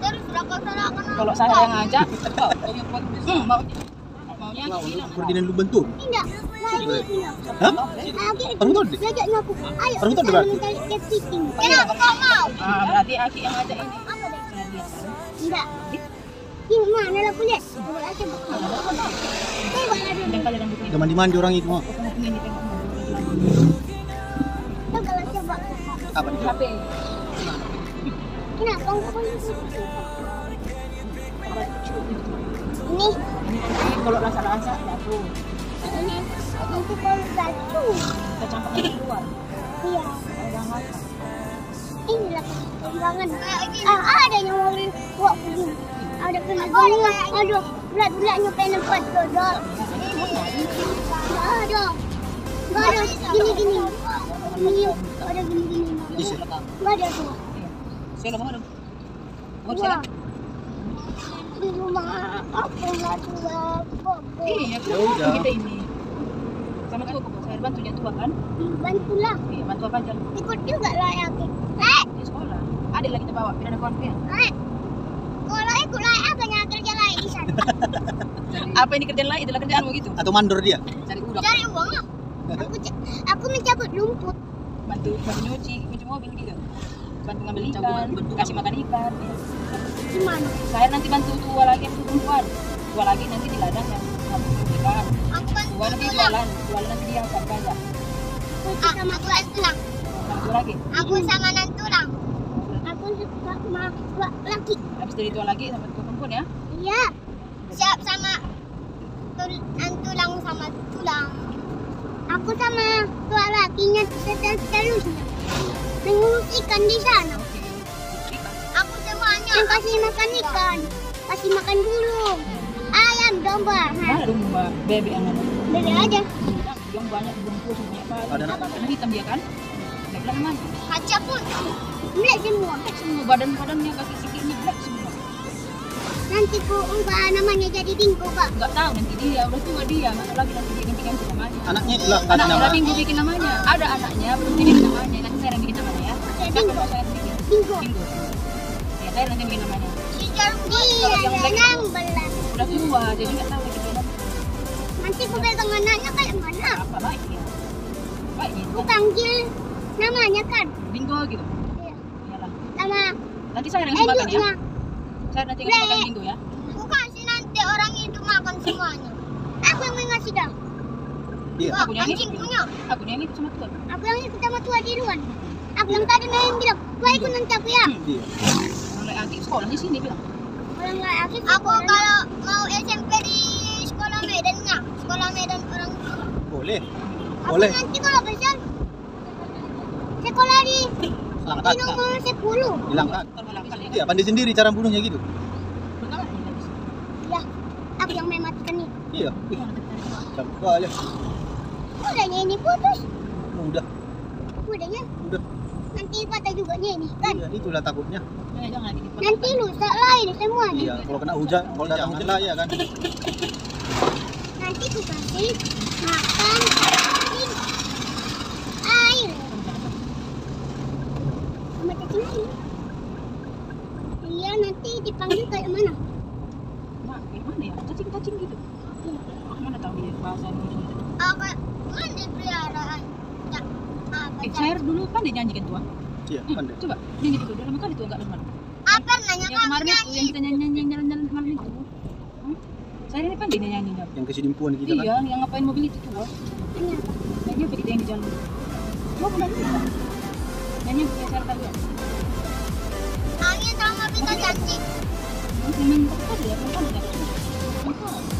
Terus udah kau salahkan. Kalau saya yang ngajak, maunya Ferdinand lu bentuk. Tidak. Hah? Orang tua deh. Ngajaknya aku. Ayo. Orang tua berarti. Kenapa kau mau? berarti Aki yang ngajak ini. Apa deh? Tidak. Ini mana lah kuliah? Boleh aja bukan. Dan kali rambutnya. Udah mandi-mandi orang itu. Ini tengok. Coba lah coba. Apa nih? HP. Kenapa kau ini? Ini kalau rasa-rasa jatuh. Ini nanti kalau jatuh. Kita campurkan keluar. Iya. Udah makan. Inilah perkembangan. Ada yang mau buat begini. Ada kena gini. Aduh, bulat-bulatnya pengen buat dodol. Ada. Gak ada gini-gini. Ini ada gini-gini. Gak ada tuh. Saya mau dong. Mau Wah. saya. Di rumah aku nggak tua. Iya, Ya udah. kita ini. Sama tuh saya bantu dia tua kan? Bantulah. Iya, bantu apa aja. Ikut juga lah ya. Di sekolah. Ada lagi kita bawa, tidak ada konflik. Kalau ikut lah apa yang kerja lain di sana? Apa ini kerjaan lain? Itulah kerjaanmu gitu. Atau mandor dia? Cari uang. Cari uang. Aku mencabut rumput. Bantu nyuci mobil gitu. Bantu ngambil ikan, kasih makan ikan. Ya. Gimana? Saya nanti bantu tua lagi yang perempuan. Tua lagi nanti di ladang yang ngambil ikan. Aku Tua nanti jualan nanti dia akan banyak. Aku sama tulang. Bantu lagi. Aku sama nantulang. Aku sama laki. Habis dari tua lagi sama tua perempuan ya. Iya. Siap sama tulang sama tulang. Aku sama tua lakinya seterusnya. Mengurus ikan di sana. Aku semuanya. Yang kasih makan ikan. Kasih makan burung. Ayam, domba. Mana domba, bebek yang ada? Beda aja. Yang banyak bungkus banyak apa? Ada apa? Karena hitam dia kan? Black black mana? Kaca pun. Black semua. Black semua badan-badannya kaki sikinya black semua. Nanti ku ubah namanya jadi Dingo, Pak. Enggak tahu nanti dia udah tua dia, nggak tahu lagi nanti dia ganti namanya. Anaknya itulah kasih Anaknya nama. udah minggu bikin namanya. Ada anaknya belum bikin namanya. Nanti saya yang bikin namanya ya. Oke, Siapa Dingo. mau saya bikin? Dingo. Minggu. Ya saya nanti bikin namanya. Si Jarwo Kalau yang black yang itu- belas. Udah tua jadi nggak tahu lagi dia namanya. Nanti ku pegang anaknya kayak mana? Apa baik ya? Baik Ku gitu. panggil namanya kan. Bingo gitu. Iya. Iyalah. Sama Nanti saya yang makan ya. Eduknya. Saya nanti ngasih makan bingo ya. Ku kasih nanti orang itu makan semuanya. Aku yang ngasih dah. Iya. Wah, Aku yang anjing itu. punya. Aku yang itu sama tuan. Aku yang ikut sama tua di luar. Aku yang tadi main bilang, tua ikut nanti aku ya. Iya. Oleh adik sekolahnya sini bilang. Kalau nggak aku kalau mau SMP di sekolah Medannya, sekolah Medan orang tua. Boleh. Aku Boleh. nanti kalau besar sekolah di Angkat. nomor 10. Hilangkan. Iya, pandai sendiri cara bunuhnya gitu. Ya, aku yang mematikan nih. Iya. Ih, capek aja. Udahnya ini putus. Mudah. Udahnya Udah. nanti patah juga nih ini kan. Iya, itulah takutnya. Nanti lusa lain semuanya. Iya, kalau kena hujan, kalau datang hujan lah ya kan. Nanti ku kasih makan air. Sama cacing air. Iya, nanti dipanggil kayak mana? Mak, kayak mana ya? Cacing-cacing gitu. Iya. Mana tahu dia bahasa Indonesia. Apa? Mana peliharaan? Tak. Apa? Saya dulu kan dia nyanyikan tua. Iya, pandai. Coba nyanyi gitu. Udah lama kali tuh enggak dengar. Apa nanya Yang kemarin itu nyanyi? yang kita nyanyi-nyanyi kemarin itu. Saya ini pandai dia nyanyi. Yang kesinimpuan kita kan. Iya, yang ngapain mobil itu tua. Nanya apa? Nyanyi apa kita yang di jalan? Mau benar bisa. Nyanyi punya saya tahu ya. Angin sama bintang cantik. Memang apa ya? Bukan ya.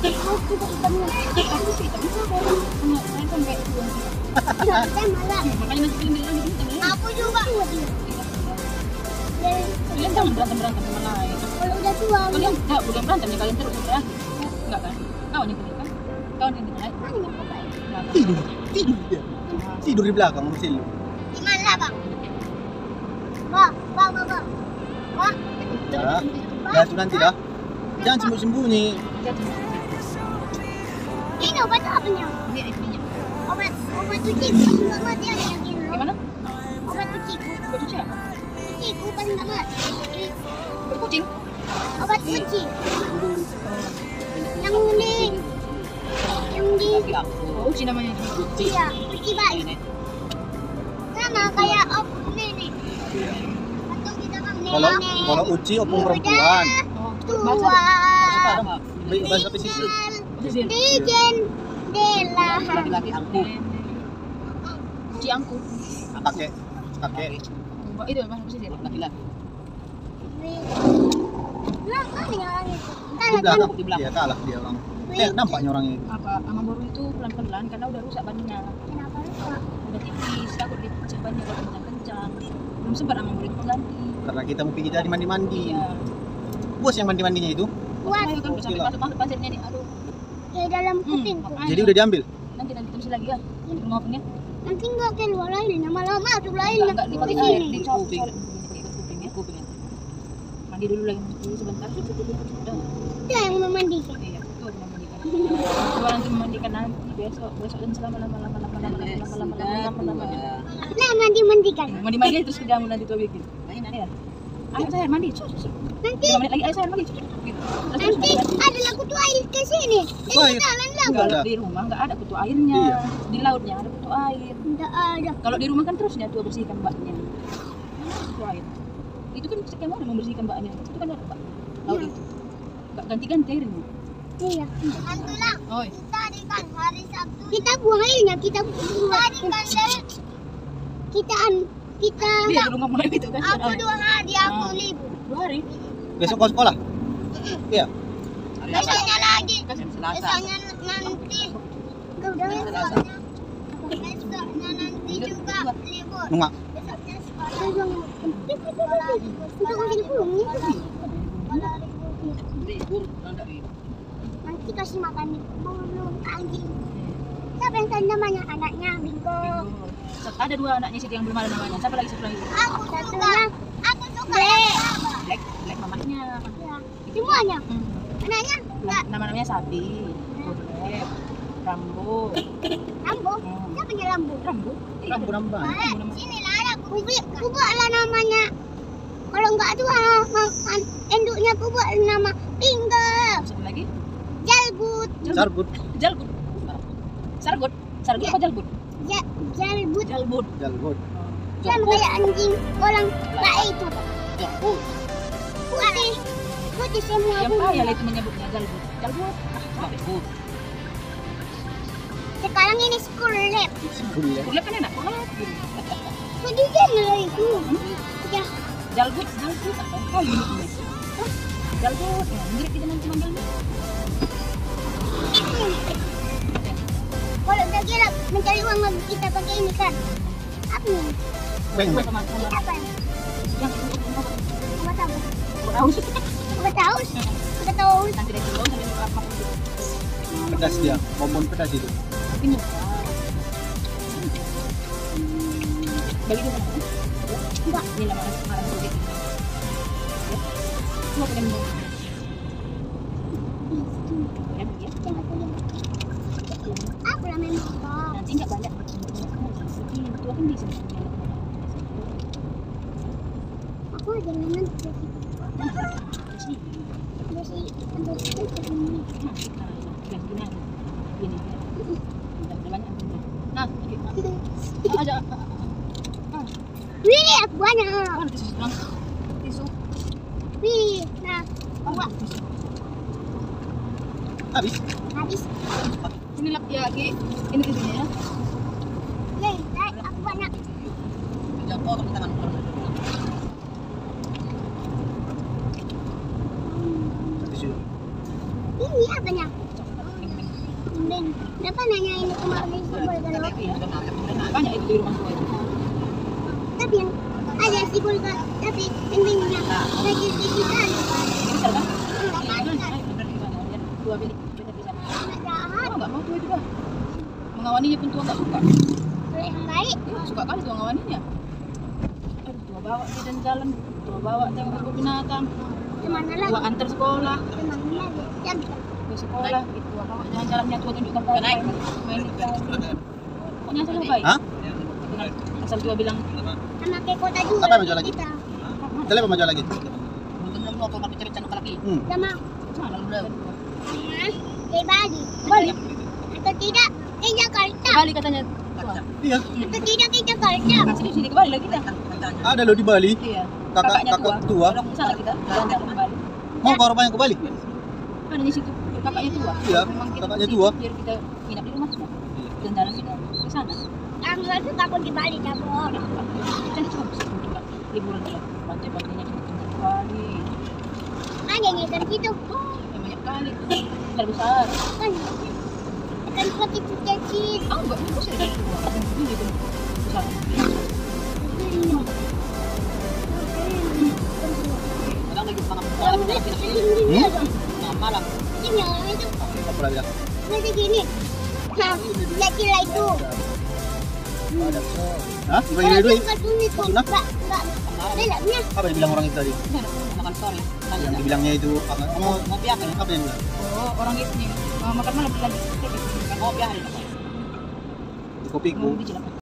Aku juga ikannya. Aku sih tak bisa kalau saya sampai tuang. Iya, saya malah. Makanya nanti film bilang gitu kan ya. Aku juga. Kalian jangan berantem sama lain. Kalau udah tua, Kalian enggak boleh berantem ya kalian terus sampai akhir. Enggak kan? Kawan yang kan? Kawan yang lain. mana yang kau baik? Tidur. Tidur dia. Tidur di belakang sama Silo. Di mana, Bang? Bang. Wah, Ya. Ya, itu nanti dah. Jangan sembunyi-sembunyi. ini obat apanya? Ini ibunya. Obat cuci paling nggak mati ada yang ini. Gimana? Obat cuci Buat cuci apa? paling nggak mati. Berkucing. Obat uji. Yang di Oh, uji namanya itu. iya, uji bayi. Sama kayak opung nenek. Atau kita kan nenek. Kalau uci opung perempuan. Tua. Bahasa pesisir. Dijen Dela. Laki-laki angku. Uji angku. Kakek. Itu bahasa pesisir laki-laki. Nah, kan orang itu. Di belakang. Iya, kalah dia orang. Nampaknya orangnya itu. Apa Amamboro itu pelan-pelan karena udah rusak bannya. Kenapa lupa? Udah tipis, takut dicebannya kalau kencang-kencang. Belum sempat Amamboro itu mengganti. Karena kita mau pergi tadi mandi-mandi. Iya. Puas yang mandi-mandinya itu. Buat Ayo kan sampai masuk pasirnya nih. Aduh. ke dalam kupingku. makanya. Jadi udah diambil. Nanti terusin lagi ya. Ngopengnya. Nanti nggak keluar lain, lama-lama tuh lain. Enggak dipakai air, dicopot kupingnya. Mandi dulu lagi sebentar. Udah. Dia yang memandikan. Iya, itu memandikan. Coba nanti memandikan nanti besok dan selama-lama. Nah, mandi-mandikan. Mandi terus ke jamu nanti tuh bikin. Iya. Ayo sayang mandi. Nanti 5 menit lagi ayo sayang mandi. Gitu. nanti ada lagu tuh air ke sini. Kutu air? Jalan lah. Enggak ada. Di rumah enggak ada kutu airnya. Iya. Di lautnya ada kutu air. Enggak ada. Kalau di rumah kan terusnya tuh bersihkan baknya. Kutu air. Itu kan sekian orang membersihkan baknya. Itu kan ada bak. Laut itu. Enggak ganti-ganti airnya. Iya. Antulang. Oi. Tadi kan hari Sabtu. Kita buang airnya, kita buang. Tadi kan kita Dia di rumah mulai itu kan. aku 2 hari aku libur. 2 hari. Besok kau sekolah? Iya. Besoknya lagi. Kasih Besoknya nanti. Besoknya nanti juga libur. Nunggak. Besoknya sekolah. Untuk kasih pulungnya tuh. Nanti kasih makan burung anjing. Siapa yang tadi namanya anaknya Bingo? Ada 2 anaknya Siti yang belum ada namanya. Siapa lagi satu lagi? Aku suka Black mamanya. Ya. Semuanya. Anaknya enggak Nama-namanya Sabi, Black, Rambo. Lambo. Siapa yang Lambo? Rambo. Rambu-rambu. Sini lah ada ku buatlah namanya. Kalau enggak tuh induknya ku buat nama Bingo. Satu lagi? Jalbut. Sarbut. Jalbut. Sargut. Sargut apa jalbut? Jalbut. Jalbut. Jalbut. Sama kayak anjing orang baik itu. Jalbut. Putih semua Yang bulu. payah itu menyebutnya jalbut. Jalbut. Jalbut. Sekarang ini school lab. Kuliah. Kuliah kan enak. Tadi dia nilai itu. Ya, Jalbut apa? Oh, ini. Jalbut. Ya, mirip kita nanti manggilnya. kalau udah kira mencari uang lagi kita pakai ini kan. Apa ini? Beng. Ini apa ya? Yang Obat tahu. haus. Obat tahu. Obat tahu. Nanti dari dulu sampai berapa? Pedas dia. Kompon pedas itu. Ini. Bagi dia mana? Enggak. Ini nama sekarang itu. Mau pengen mau. Ya, ya. Aku lah memang. Nanti enggak banyak. Ini betul kan bisa. Aku aja nanti. Sini. Jadi untuk ini. Gini. Udah banyak. Nah, aja. Wih, aku banyak. Tisu. Wih, nah, buat Habis. habis. Ini lagi. Ini tisunya ya. Nih, aku banyak. Jangan potong tangan. Ini apanya? Ben, kenapa nanya ini kemarin sibol kalau? Banyak itu di rumah tua itu. Tapi yang ada sibol kan, tapi benbennya lagi di kita. Ini serba. Dua bilik. Jahat, Enggak mau tua itu dah. Mengawaninya pun tua enggak suka. oleh yang baik. Suka kali tua ngawaninya. Aduh, tua bawa dia dan jalan. Tua bawa tengok kebun binatang. Kemana Tua lagi? antar sekolah. Kemana lagi? Jam. Ke sekolah. Tua bawa jalan-jalannya tua tunjukkan tahu. Main itu. Pokoknya asal baik. Hah? Asal tua bilang Sama ke kota juga. Apa yang jual lagi? Kita. Jalan apa maju lagi? motor magpicharit siya ng kalaki. Sama. Sana lang daw. Kay Bali. Bali. Atau tidak kay Jakarta. Bali katanya. Iya. Atau tidak kay Jakarta. Kasi sini ke Bali lagi kita. Ada loh di Bali. Iya. Kakak tua. Orang sana kita jalan-jalan ke Bali. Mau ke orang yang ke Bali? Kan di situ kakaknya tua. Iya, Memang kita kakaknya di situ tua. Biar kita nginap di rumahnya. Jalan-jalan kita ke sana. Ang suka aku di Bali Cabur. Kan cuma bisa kita liburan ke pantai-pantainya di Bali. Ada yang ikan situ. Banyak kali. Besar besar. Kan ikan seperti kecil. Ah enggak, itu sih dari tua. Ini gitu. Besar. Kadang lagi makan malam malam malam. Ini yang itu Apa lagi dah? masih gini. Nah, kecil itu. Hah? Dibagi duit? Enggak. Dalamnya. Apa yang bilang orang itu tadi? Makan sore. Yang dibilangnya itu apa? Mau Ngopi apa nih? apa yang bilang? Oh, orang itu nih. Makan malam lagi. Ngopi hari. Di kopiku. Di Cilacap.